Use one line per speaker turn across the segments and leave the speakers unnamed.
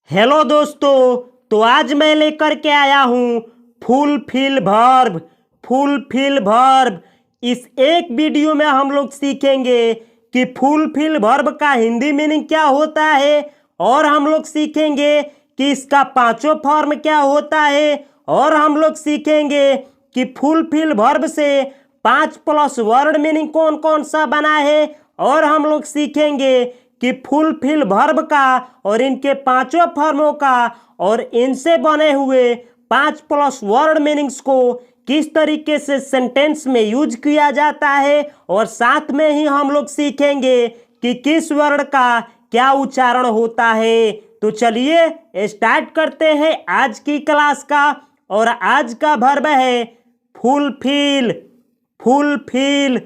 Hello दोस्तों, तो आज मैं लेकर के आया हूँ फुलफिल वर्ब। फुलफिल वर्ब इस एक वीडियो में हम लोग सीखेंगे कि फुलफिल वर्ब का हिंदी मीनिंग क्या होता है, और हम लोग सीखेंगे कि इसका पांचों फॉर्म क्या होता है, और हम लोग सीखेंगे कि फुलफिल वर्ब से 5+ वर्ड मीनिंग कौन कौन सा बना है, और हम लोग सीखेंगे कि फुलफिल वर्ब का और इनके पांचों फॉर्मों का और इनसे बने हुए 5+ वर्ड मीनिंग्स को किस तरीके से सेंटेंस में यूज किया जाता है, और साथ में ही हम लोग सीखेंगे कि किस वर्ड का क्या उच्चारण होता है। तो चलिए स्टार्ट करते हैं आज की क्लास का। और आज का वर्ब है फुलफिल। फुलफिल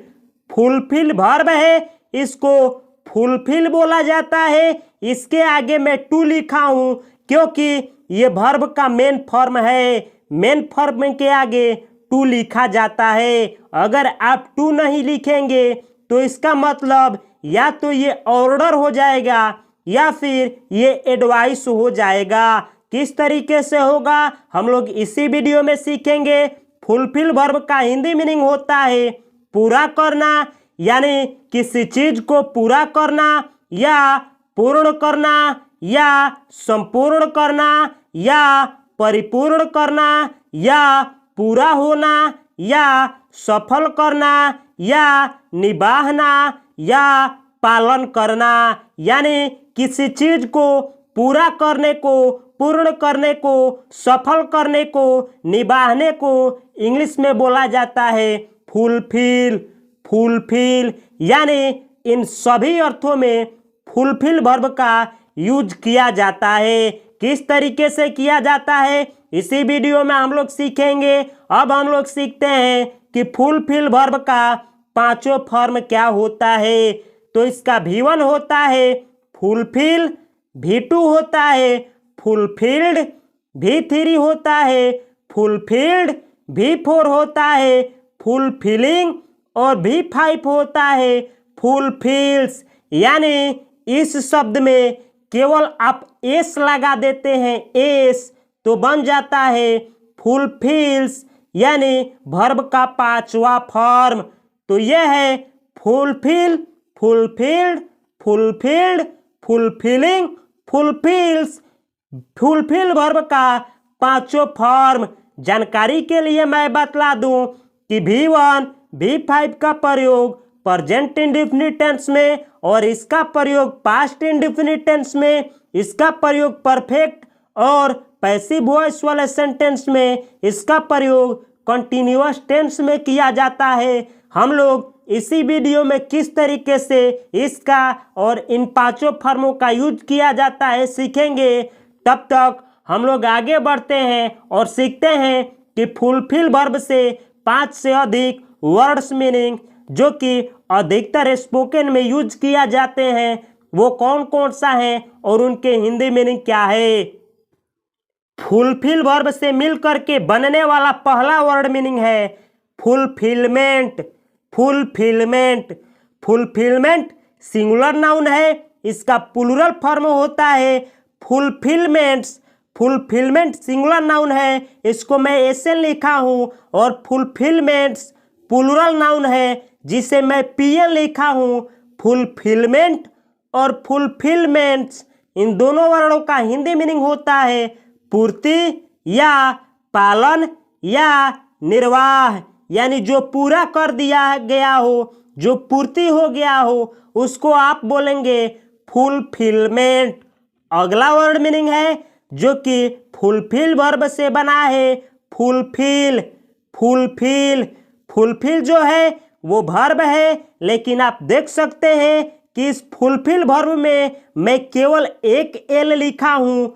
फुलफिल वर्ब है, इसको फुलफिल बोला जाता है। इसके आगे मैं टू लिखा हूं क्योंकि ये वर्ब का मेन फॉर्म है। मेन फॉर्म के आगे टू लिखा जाता है। अगर आप टू नहीं लिखेंगे तो इसका मतलब या तो ये ऑर्डर हो जाएगा या फिर ये एडवाइस हो जाएगा। किस तरीके से होगा हम लोग इसी वीडियो में सीखेंगे। फुलफिल वर्ब का हिंदी मीनिंग होता है पूरा करना, यानी किसी चीज को पूरा करना या पूर्ण करना या संपूर्ण करना या परिपूर्ण करना या पूरा होना या सफल करना या निभाना या पालन करना। यानी किसी चीज को पूरा करने को, पूर्ण करने को, सफल करने को, निभाने को इंग्लिश में बोला जाता है फुलफिल। फुलफिल यानी इन सभी अर्थों में फुलफिल वर्ब का यूज किया जाता है। किस तरीके से किया जाता है इसी वीडियो में हम लोग सीखेंगे। अब हम लोग सीखते हैं कि फुलफिल वर्ब का पांचों फॉर्म क्या होता है। तो इसका V1 होता है फुलफिल, V2 होता है फुलफिल्ड, V3 होता है फुलफिल्ड, V4 होता है फुलफिलिंग और V5 होता है फुलफिल्स। यानी इस शब्द में केवल आप एस लगा देते हैं, एस, तो बन जाता है फुलफिल्स, यानी वर्ब का पांचवा फॉर्म। तो यह है fulfil, fulfilled, fulfilled, fulfilling, fulfils. Fulfil verb का पांचों फॉर्म। जानकारी के लिए मैं बतला दूं कि V1 V5 का प्रयोग प्रेजेंट इंडेफिनिट टेंस में, और इसका प्रयोग पास्ट इंडेफिनिट टेंस में, इसका प्रयोग परफेक्ट और पैसिव वॉइस वाले सेंटेंस में, इसका प्रयोग कंटिन्यूअस टेंस में किया जाता है। हम लोग इसी वीडियो में किस तरीके से इसका और इन पांचों फॉर्मों का यूज किया जाता है सीखेंगे। तब तक हम लोग आगे बढ़ते हैं और सीखते हैं कि फुलफिल वर्ब से 5 से अधिक वर्ड्स मीनिंग जो कि अधिकतर स्पोकन में यूज किया जाते हैं वो कौन कौन सा है और उनके हिंदी मीनिंग क्या है। फुलफिल वर्ब से मिलकर के बनने वाला पहला वर्ड मीनिंग है fulfilment. Fulfilment fulfilment singular noun है, इसका प्लूरल फॉर्म होता है फुलफिलमेंट्स। फुलफिलमेंट सिंगुलर नाउन है, इसको मैं ऐसे लिखा हूं, और फुलफिलमेंट्स प्लूरल नाउन है जिसे मैं PL लिखा हूं। फुलफिलमेंट और फुलफिलमेंट्स इन दोनों वर्णों का हिंदी मीनिंग होता है पूर्ति या पालन या निर्वाह। यानी जो पूरा कर दिया गया हो, जो पूर्ति हो गया हो, उसको आप बोलेंगे फुलफिलमेंट। अगला वर्ड मीनिंग है जो कि फुलफिल वर्ब से बना है फुलफिल। फुलफिल फुलफिल जो है वो वर्ब है, लेकिन आप देख सकते हैं कि इस फुलफिल वर्ब में मैं केवल एक एल लिखा हूं।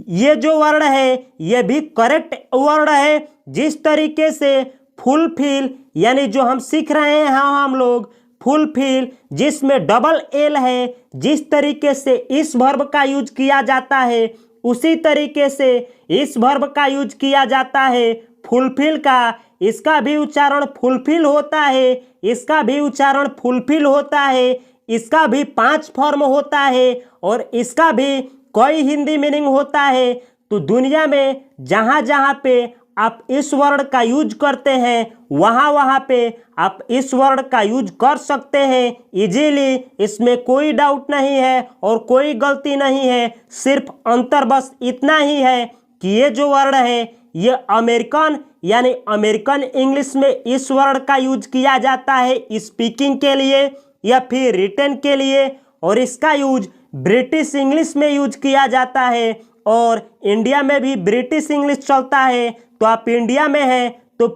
ये जो वर्ड है ये भी करेक्ट वर्ड है। जिस तरीके से फुलफिल यानी जो हम सीख रहे हैं हम लोग फुलफिल जिसमें डबल एल है, जिस तरीके से इस वर्ब का यूज किया जाता है उसी तरीके से इस वर्ब का यूज किया जाता है फुलफिल का। इसका भी उच्चारण फुलफिल होता है, इसका भी उच्चारण फुलफिल होता है, इसका भी 5 फॉर्म होता है और इसका भी कई हिंदी मीनिंग होता है। तो दुनिया में जहाँ जहाँ पे आप इस वर्ड का यूज करते हैं वहाँ वहाँ पे आप इस वर्ड का यूज कर सकते हैं इजीली। इसमें कोई डाउट नहीं है और कोई गलती नहीं है। सिर्फ अंतर बस इतना ही है कि ये जो वर्ड है ये अमेरिकन यानी अमेरिकन इंग्लिश में इस वर्ड का यूज किया जाता है स्पीकिंग के लिए या फिर रिटन के लिए, और इसका यूज ब्रिटिश इंग्लिश में यूज किया जाता है। और इंडिया में भी ब्रिटिश इंग्लिश चलता है। तो आप इंडिया में हैं तो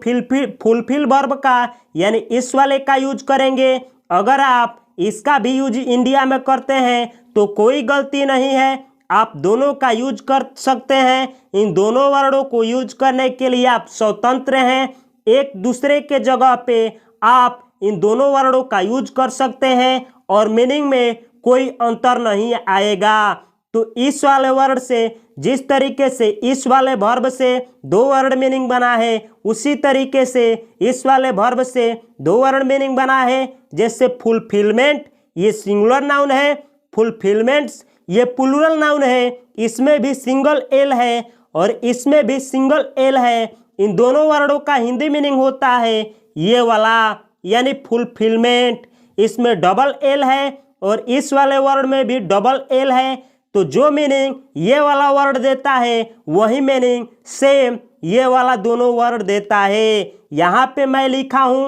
फुलफिल वर्ब का यानी इस वाले का यूज करेंगे। अगर आप इसका भी यूज इंडिया में करते हैं तो कोई गलती नहीं है, आप दोनों का यूज कर सकते हैं। इन दोनों वर्डों को यूज करने के लिए आप स्वतंत्र हैं। एक दूसरे के जगह पे आप इन दोनों वर्डों का यूज कर सकते हैं और मीनिंग में कोई अंतर नहीं आएगा। तो इस वाले वर्ड से जिस तरीके से इस वाले वर्ब से दो वर्ड मीनिंग बना है उसी तरीके से इस वाले वर्ब से दो वर्ड मीनिंग बना है। जैसे फुलफिलमेंट ये सिंगुलर नाउन है, फुलफिलमेंट्स ये प्लूरल नाउन है, इसमें भी सिंगल एल है और इसमें भी सिंगल एल है। इन दोनों वर्डों का हिंदी मीनिंग होता है ये वाला यानी फुलफिलमेंट। इसमें डबल एल है और इस वाले वर्ड में भी डबल एल है। तो जो मीनिंग ये वाला वर्ड देता है वही मीनिंग सेम ये वाला दोनों वर्ड देता है। यहाँ पे मैं लिखा हूँ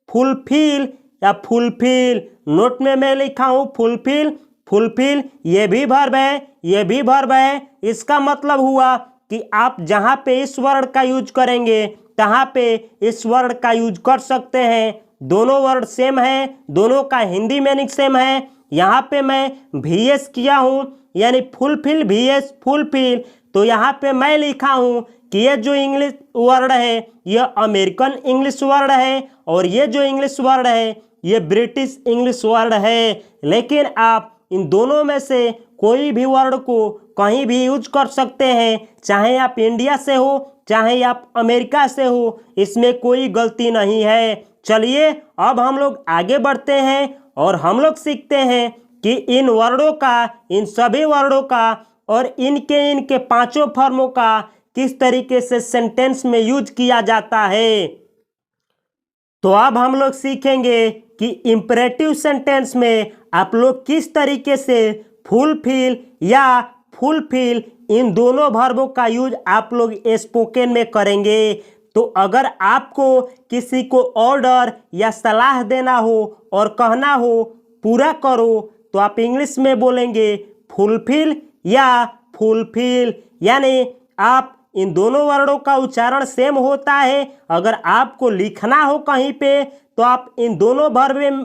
फुलफिल या फुलफिल, नोट में मैं लिखा हूँ फुलफिल। फुलफिल ये भी वर्ब है, ये भी वर्ब है। इसका मतलब हुआ कि आप जहाँ पे इस वर्ड का यूज करेंगे तहाँ पे इस वर्ड का यूज कर सकते हैं। दोनों वर्ड सेम है, दोनों का हिंदी मीनिंग सेम है। यहाँ पे मैं VS किया हूँ यानी फुलफिल VS फुलफिल। तो यहाँ पे मैं लिखा हूँ कि ये जो इंग्लिश वर्ड है ये अमेरिकन इंग्लिश वर्ड है और ये जो इंग्लिश वर्ड है ये ब्रिटिश इंग्लिश वर्ड है। लेकिन आप इन दोनों में से कोई भी वर्ड को कहीं भी यूज कर सकते हैं, चाहे आप इंडिया से हो चाहे आप अमेरिका से हो, इसमें कोई गलती नहीं है। चलिए अब हम लोग आगे बढ़ते हैं और हम लोग सीखते हैं कि इन वर्डों का, इन सभी वर्डों का और इनके पांचों फॉर्मों का किस तरीके से सेंटेंस में यूज किया जाता है। तो अब हम लोग सीखेंगे कि इंपरेटिव सेंटेंस में आप लोग किस तरीके से फुलफिल या फुलफिल इन दोनों वर्बों का यूज आप लोग स्पोकन में करेंगे। तो अगर आपको किसी को ऑर्डर या सलाह देना हो और कहना हो पूरा करो तो आप इंग्लिश में बोलेंगे फुलफिल या फुलफिल, यानी आप इन दोनों वर्डों का उच्चारण सेम होता है। अगर आपको लिखना हो कहीं पे तो आप इन दोनों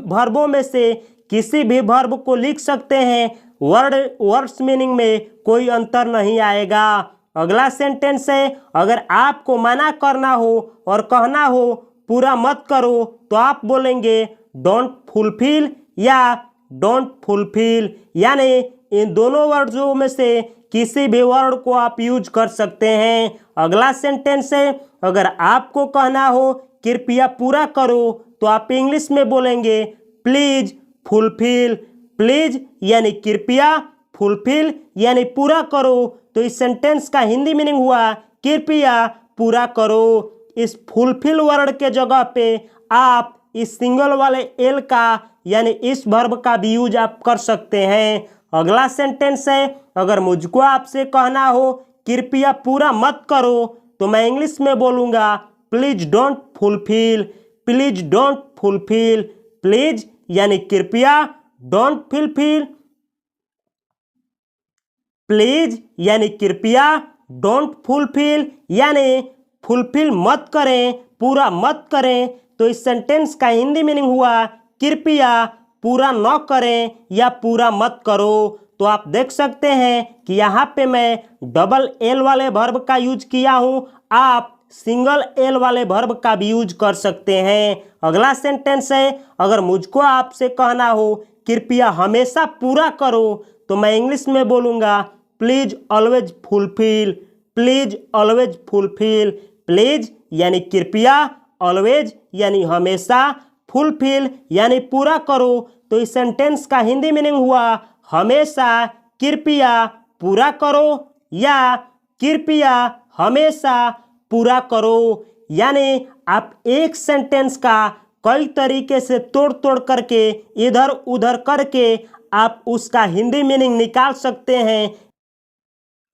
वर्बों में से किसी भी वर्ब को लिख सकते हैं। वर्ड्स मीनिंग में कोई अंतर नहीं आएगा। अगला सेंटेंस है, अगर आपको मना करना हो और कहना हो पूरा मत करो तो आप बोलेंगे डोंट फुलफिल या डोंट फुलफिल, यानी इन दोनों वर्ड्सों में से किसी भी वर्ड को आप यूज कर सकते हैं। अगला सेंटेंस है, अगर आपको कहना हो कृपया पूरा करो तो आप इंग्लिश में बोलेंगे प्लीज फुलफिल। प्लीज यानी कृपया, फुलफिल यानी पूरा करो। तो इस सेंटेंस का हिंदी मीनिंग हुआ कृपया पूरा करो। इस फुलफिल वर्ड के जगह पे आप इस सिंगल वाले एल का यानी इस वर्ब का भी यूज आप कर सकते हैं। अगला सेंटेंस है, अगर मुझको आपसे कहना हो कृपया पूरा मत करो तो मैं इंग्लिश में बोलूँगा please don't fulfil. Please don't fulfil, please यानी कृपया, डोंट फुलफिल, प्लीज यानी कृपया, डोंट फुलफिल यानी फुलफिल मत करें, पूरा मत करें। तो इस सेंटेंस का हिंदी मीनिंग हुआ कृपया पूरा न करें या पूरा मत करो। तो आप देख सकते हैं कि यहाँ पे मैं डबल एल वाले वर्ब का यूज किया हूँ, आप सिंगल एल वाले वर्ब का भी यूज कर सकते हैं। अगला सेंटेंस है, अगर मुझको आपसे कहना हो कृपया हमेशा पूरा करो तो मैं इंग्लिश में बोलूँगा please always fulfil. Please always fulfil, please यानी कृपया, ऑलवेज यानी हमेशा, फुलफिल यानी पूरा करो। तो इस सेंटेंस का हिंदी मीनिंग हुआ हमेशा कृपया पूरा करो या कृपया हमेशा पूरा करो। यानी आप एक सेंटेंस का कई तरीके से तोड़ तोड़ करके इधर उधर करके आप उसका हिंदी मीनिंग निकाल सकते हैं।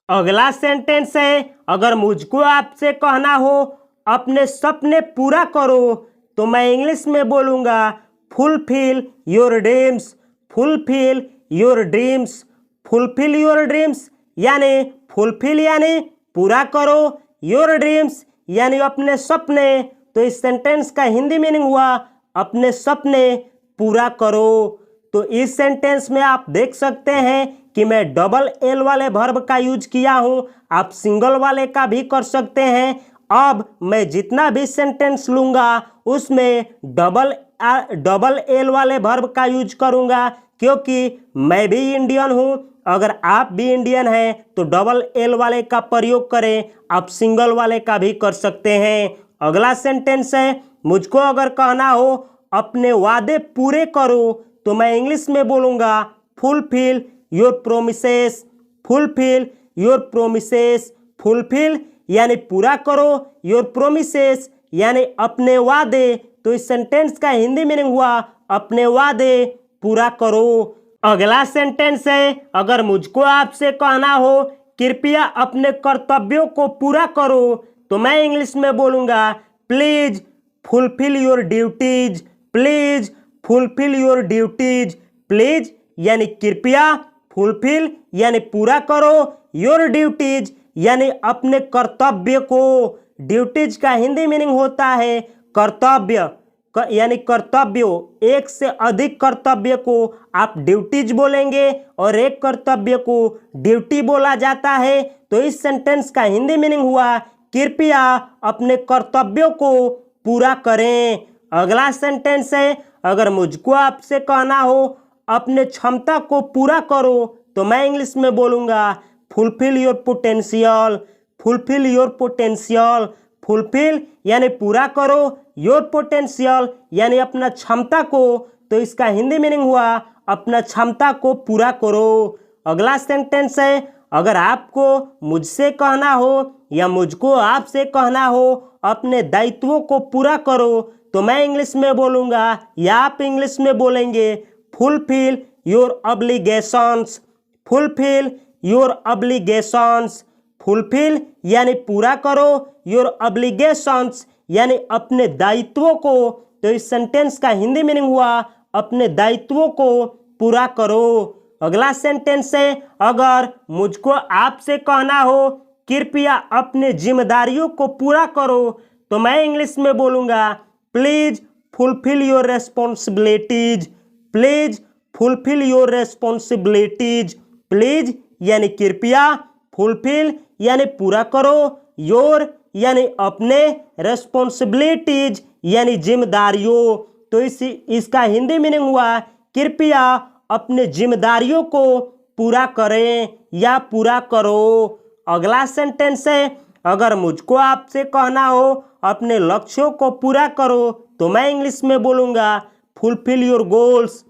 अगला सेंटेंस है, अगर मुझको आपसे कहना हो अपने सपने पूरा करो, तो मैं इंग्लिश में बोलूँगा fulfil your dreams. Fulfil your dreams. Fulfil your dreams यानी फुलफिल यानी पूरा करो, योर ड्रीम्स यानी अपने सपने। तो इस सेंटेंस का हिंदी मीनिंग हुआ अपने सपने पूरा करो। तो इस सेंटेंस में आप देख सकते हैं कि मैं डबल एल वाले वर्ब का यूज किया हूं। आप सिंगल वाले का भी कर सकते हैं। अब मैं जितना भी सेंटेंस लूंगा उसमें डबल एल वाले वर्ब का यूज करूंगा, क्योंकि मैं भी इंडियन हूं। अगर आप भी इंडियन हैं तो डबल एल वाले का प्रयोग करें, आप सिंगल वाले का भी कर सकते हैं। अगला सेंटेंस है, मुझको अगर कहना हो अपने वादे पूरे करो, तो मैं इंग्लिश में बोलूँगा fulfil your promises. Fulfil your promises. Fulfil यानी पूरा करो, योर प्रोमिसेस यानी अपने वादे। तो इस सेंटेंस का हिंदी मीनिंग हुआ अपने वादे पूरा करो। अगला सेंटेंस है, अगर मुझको आपसे कहना हो कृपया अपने कर्तव्यों को पूरा करो, तो मैं इंग्लिश में बोलूँगा please fulfil your duties. Please fulfil your duties. Please यानी कृपया, फुलफिल यानी पूरा करो, योर ड्यूटीज यानी अपने कर्तव्य को। ड्यूटीज का हिंदी मीनिंग होता है कर्तव्य, यानी कर्तव्य। एक से अधिक कर्तव्य को आप ड्यूटीज बोलेंगे और एक कर्तव्य को ड्यूटी बोला जाता है। तो इस सेंटेंस का हिंदी मीनिंग हुआ कृपया अपने कर्तव्यों को पूरा करें। अगला सेंटेंस है, अगर मुझको आपसे कहना हो अपने क्षमता को पूरा करो, तो मैं इंग्लिश में बोलूँगा fulfil your potential. Fulfil your potential. Fulfil यानी पूरा करो, योर पोटेंशियल यानी अपना क्षमता को। तो इसका हिंदी मीनिंग हुआ अपना क्षमता को पूरा करो। अगला सेंटेंस है, अगर आपको मुझसे कहना हो या मुझको आपसे कहना हो अपने दायित्वों को पूरा करो, तो मैं इंग्लिश में बोलूँगा या आप इंग्लिश में बोलेंगे fulfil your obligations. Fulfil your obligations. Fulfil यानी पूरा करो, योर ऑब्लिगेशंस यानी अपने दायित्वों को। तो इस सेंटेंस का हिंदी मीनिंग हुआ अपने दायित्वों को पूरा करो। अगला सेंटेंस है, अगर मुझको आपसे कहना हो कृपया अपने जिम्मेदारियों को पूरा करो, तो मैं इंग्लिश में बोलूँगा please fulfil your responsibilities. Please fulfil your responsibilities. Please यानी कृपया, फुलफिल यानी पूरा करो, योर यानी अपने, रेस्पॉन्सिबिलिटीज यानी जिम्मेदारियों। तो इसका हिंदी मीनिंग हुआ कृपया अपने जिम्मेदारियों को पूरा करें या पूरा करो। अगला सेंटेंस है, अगर मुझको आपसे कहना हो अपने लक्ष्यों को पूरा करो, तो मैं इंग्लिश में बोलूँगा fulfil your goals.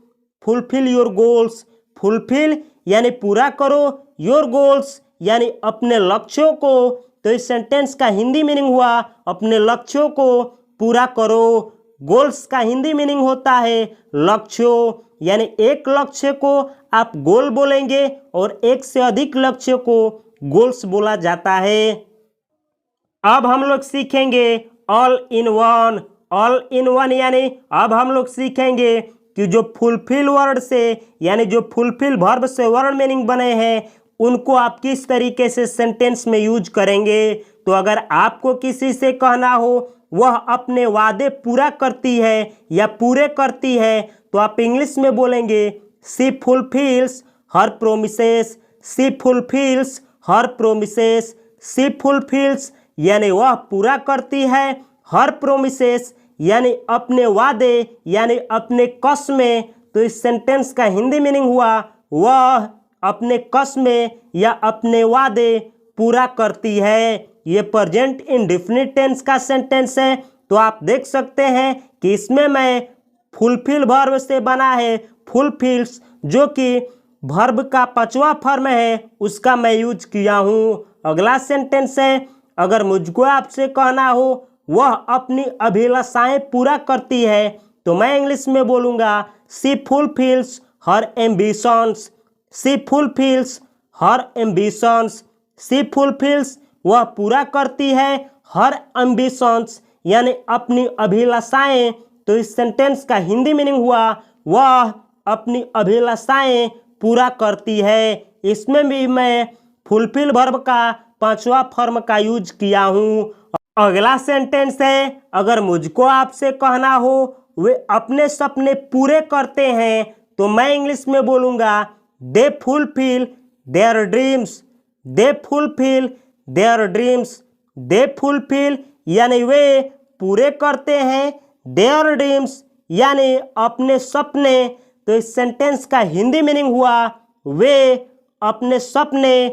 Fulfil your goals. Fulfil यानी पूरा करो, योर गोल्स यानी अपने लक्ष्यों को। तो इस सेंटेंस का हिंदी मीनिंग हुआ अपने लक्ष्यों को पूरा करो। गोल्स का हिंदी मीनिंग होता है लक्ष्यों, यानी एक लक्ष्य को आप गोल बोलेंगे और एक से अधिक लक्ष्य को गोल्स बोला जाता है। अब हम लोग सीखेंगे all in one. All in one यानी अब हम लोग सीखेंगे कि जो फुलफिल वर्ड से यानी जो फुलफिल वर्ब से वर्ड मीनिंग बने हैं उनको आप किस तरीके से सेंटेंस में यूज करेंगे। तो अगर आपको किसी से कहना हो वह अपने वादे पूरा करती है या पूरे करती है, तो आप इंग्लिश में बोलेंगे she fulfils her promises. She fulfils her promises. She fulfils यानी वह पूरा करती है, हर प्रोमिसेस यानी अपने वादे यानी अपने कसमें। तो इस सेंटेंस का हिंदी मीनिंग हुआ वह अपने कसमें या अपने वादे पूरा करती है। ये प्रेजेंट इंडेफिनिट टेंस का सेंटेंस है। तो आप देख सकते हैं कि इसमें मैं फुलफिल वर्ब से बना है फुलफिल्स, जो कि वर्ब का पांचवा फॉर्म है उसका मैं यूज किया हूँ। अगला सेंटेंस है, अगर मुझको आपसे कहना हो वह अपनी अभिलाषाएं पूरा करती है, तो मैं इंग्लिश में बोलूँगा she fulfils her ambitions. She fulfils her ambitions. She fulfils वह पूरा करती है हर एम्बिशंस यानी अपनी अभिलाषाएं। तो इस सेंटेंस का हिंदी मीनिंग हुआ वह अपनी अभिलाषाएं पूरा करती है। इसमें भी मैं फुलफिल वर्ब का पांचवा फॉर्म का यूज किया हूँ। अगला सेंटेंस है, अगर मुझको आपसे कहना हो वे अपने सपने पूरे करते हैं, तो मैं इंग्लिश में बोलूँगा they fulfil their dreams. They fulfil their dreams. They fulfil यानी वे पूरे करते हैं, देयर ड्रीम्स यानी अपने सपने। तो इस सेंटेंस का हिंदी मीनिंग हुआ वे अपने सपने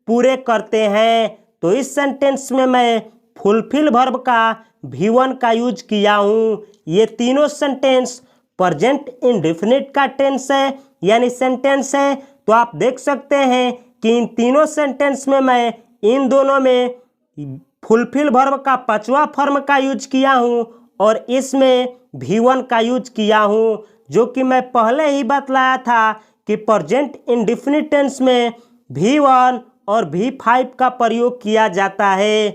पूरे करते हैं। तो इस सेंटेंस में मैं फुलफिल वर्ब का V1 का यूज किया हूँ। ये तीनों सेंटेंस प्रेजेंट इंडेफिनिट का टेंस है यानी सेंटेंस है। तो आप देख सकते हैं कि इन तीनों सेंटेंस में मैं इन दोनों में फुलफिल वर्ब का पांचवा फॉर्म का यूज किया हूँ और इसमें V1 का यूज किया हूँ, जो कि मैं पहले ही बतलाया था कि प्रेजेंट इंडेफिनिट टेंस में V1 और V5 का प्रयोग किया जाता है।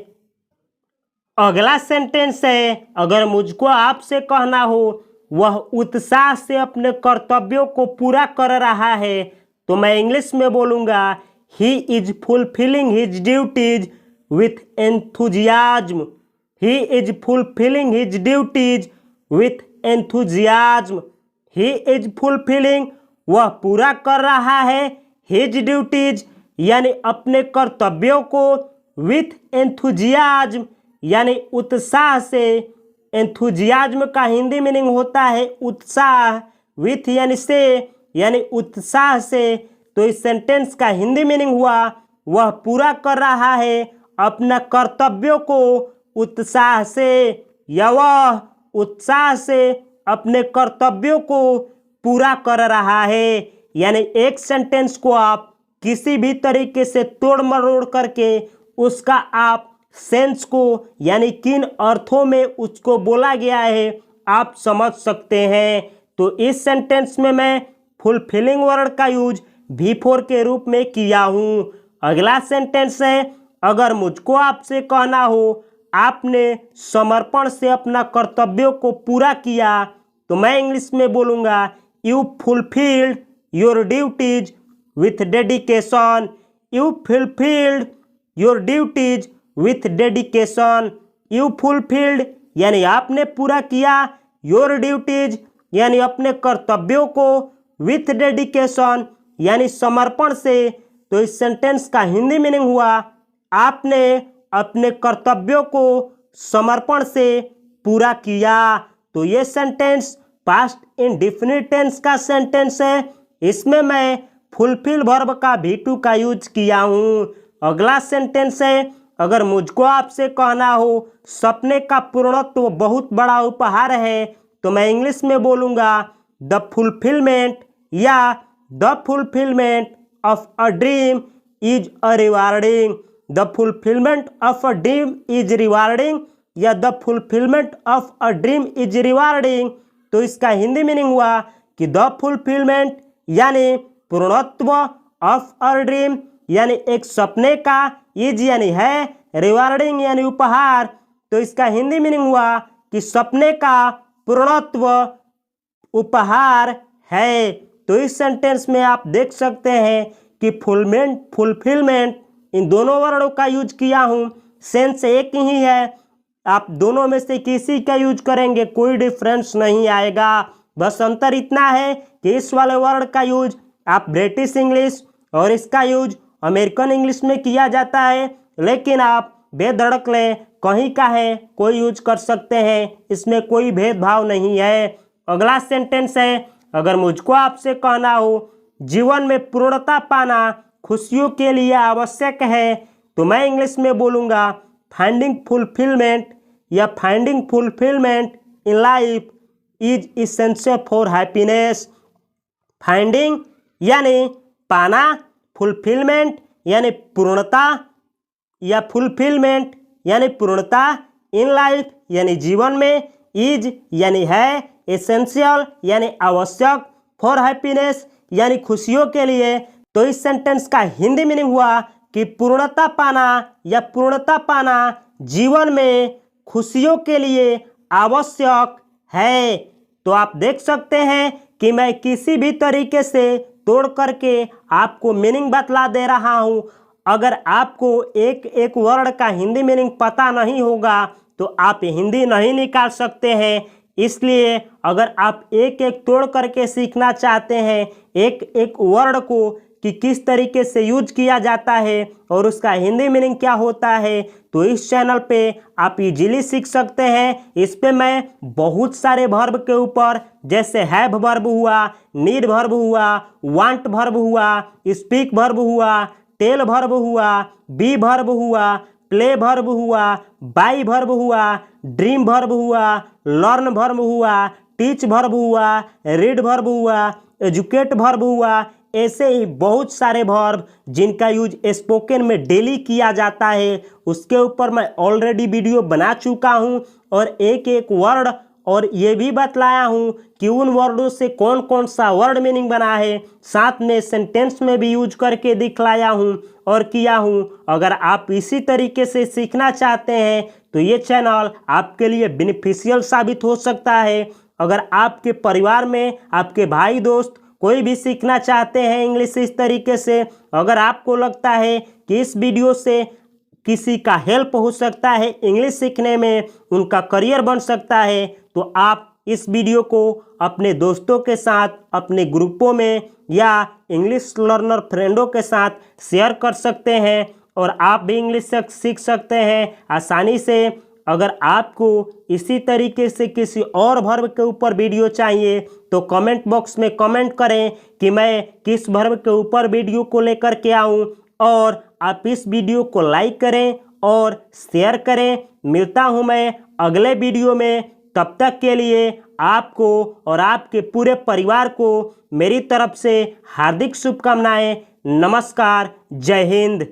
अगला सेंटेंस है, अगर मुझको आपसे कहना हो वह उत्साह से अपने कर्तव्यों को पूरा कर रहा है, तो मैं इंग्लिश में बोलूँगा he is fulfilling his duties with enthusiasm. He is fulfilling his duties with enthusiasm. He is fulfilling वह पूरा कर रहा है, हिज ड्यूटीज यानी अपने कर्तव्यों को, विथ एंथुजियाज्म यानी उत्साह से। एंथुजियाज्म का हिंदी मीनिंग होता है उत्साह, विथ यानी से यानी उत्साह से। तो इस सेंटेंस का हिंदी मीनिंग हुआ वह पूरा कर रहा है अपना कर्तव्यों को उत्साह से, या वह उत्साह से अपने कर्तव्यों को पूरा कर रहा है। यानी एक सेंटेंस को आप किसी भी तरीके से तोड़ मरोड़ करके उसका आप सेंस को यानी किन अर्थों में उसको बोला गया है आप समझ सकते हैं। तो इस सेंटेंस में मैं फुलफिलिंग वर्ड का यूज V4 के रूप में किया हूँ। अगला सेंटेंस है, अगर मुझको आपसे कहना हो आपने समर्पण से अपना कर्तव्यों को पूरा किया, तो मैं इंग्लिश में बोलूँगा you fulfilled your duties with dedication. You fulfilled your duties with dedication. You fulfilled यानी आपने पूरा किया, योर ड्यूटीज यानी अपने कर्तव्यों को, विथ डेडिकेशन यानी समर्पण से। तो इस सेंटेंस का हिंदी मीनिंग हुआ आपने अपने कर्तव्यों को समर्पण से पूरा किया। तो ये सेंटेंस पास्ट इंडेफिनिट टेंस का सेंटेंस है। इसमें मैं फुलफिल वर्ब का V2 का यूज किया हूँ। अगला सेंटेंस है, अगर मुझको आपसे कहना हो सपने का पूर्णत्व बहुत बड़ा उपहार है, तो मैं इंग्लिश में बोलूँगा द फुलफिलमेंट या the fulfilment of a dream is a rewarding. The fulfilment of a dream is rewarding या the fulfilment of a dream is rewarding. तो इसका हिंदी मीनिंग हुआ कि द फुलफिलमेंट यानी पूर्णत्व, ऑफ अ ड्रीम यानी एक सपने का, इज यानी है, रिवार्डिंग यानी उपहार। तो इसका हिंदी मीनिंग हुआ कि सपने का पूर्णत्व उपहार है। तो इस सेंटेंस में आप देख सकते हैं कि फुलफिलमेंट इन दोनों वर्डों का यूज किया हूँ। सेंस एक ही है, आप दोनों में से किसी का यूज करेंगे कोई डिफरेंस नहीं आएगा। बस अंतर इतना है कि इस वाले वर्ड का यूज आप ब्रिटिश इंग्लिश और इसका यूज अमेरिकन इंग्लिश में किया जाता है, लेकिन आप बेधड़क लें कहीं का है कोई यूज कर सकते हैं, इसमें कोई भेदभाव नहीं है। अगला सेंटेंस है, अगर मुझको आपसे कहना हो जीवन में पूर्णता पाना खुशियों के लिए आवश्यक है, तो मैं इंग्लिश में बोलूँगा फाइंडिंग फुलफिलमेंट या finding fulfilment in life is essential for happiness. Finding यानी पाना फुलफिलमेंट यानी पूर्णता, या फुलफिलमेंट यानी पूर्णता, इन लाइफ यानी जीवन में, इज यानी है, एसेंशियल यानी आवश्यक, फॉर हैप्पीनेस यानी खुशियों के लिए। तो इस सेंटेंस का हिंदी मीनिंग हुआ कि पूर्णता पाना या पूर्णता पाना जीवन में खुशियों के लिए आवश्यक है। तो आप देख सकते हैं कि मैं किसी भी तरीके से तोड़ करके आपको मीनिंग बतला दे रहा हूं। अगर आपको एक एक वर्ड का हिंदी मीनिंग पता नहीं होगा तो आप हिंदी नहीं निकाल सकते हैं। इसलिए अगर आप एक एक तोड़ करके सीखना चाहते हैं एक एक वर्ड को कि किस तरीके से यूज किया जाता है और उसका हिंदी मीनिंग क्या होता है, तो इस चैनल पे आप इजीली सीख सकते हैं। इस पे मैं बहुत सारे वर्ब के ऊपर, जैसे हैव वर्ब हुआ, नीड वर्ब हुआ, वांट वर्ब हुआ, स्पीक वर्ब हुआ, टेल वर्ब हुआ, बी वर्ब हुआ, प्ले वर्ब हुआ, बाई वर्ब हुआ, ड्रीम वर्ब हुआ, लर्न वर्ब हुआ, टीच वर्ब हुआ, रीड वर्ब हुआ, एजुकेट वर्ब हुआ, ऐसे ही बहुत सारे वर्ब जिनका यूज स्पोकन में डेली किया जाता है उसके ऊपर मैं ऑलरेडी वीडियो बना चुका हूं और एक एक वर्ड और ये भी बतलाया हूं कि उन वर्डों से कौन कौन सा वर्ड मीनिंग बना है, साथ में सेंटेंस में भी यूज करके दिखलाया हूं और किया हूं। अगर आप इसी तरीके से सीखना चाहते हैं तो ये चैनल आपके लिए बेनिफिशियल साबित हो सकता है। अगर आपके परिवार में आपके भाई दोस्त कोई भी सीखना चाहते हैं इंग्लिश इस तरीके से, अगर आपको लगता है कि इस वीडियो से किसी का हेल्प हो सकता है इंग्लिश सीखने में, उनका करियर बन सकता है, तो आप इस वीडियो को अपने दोस्तों के साथ, अपने ग्रुपों में या इंग्लिश लर्नर फ्रेंडों के साथ शेयर कर सकते हैं और आप भी इंग्लिश सीख सकते हैं आसानी से। अगर आपको इसी तरीके से किसी और वर्ब के ऊपर वीडियो चाहिए तो कमेंट बॉक्स में कमेंट करें कि मैं किस वर्ब के ऊपर वीडियो को लेकर के आऊं, और आप इस वीडियो को लाइक करें और शेयर करें। मिलता हूं मैं अगले वीडियो में, तब तक के लिए आपको और आपके पूरे परिवार को मेरी तरफ से हार्दिक शुभकामनाएं। नमस्कार, जय हिंद।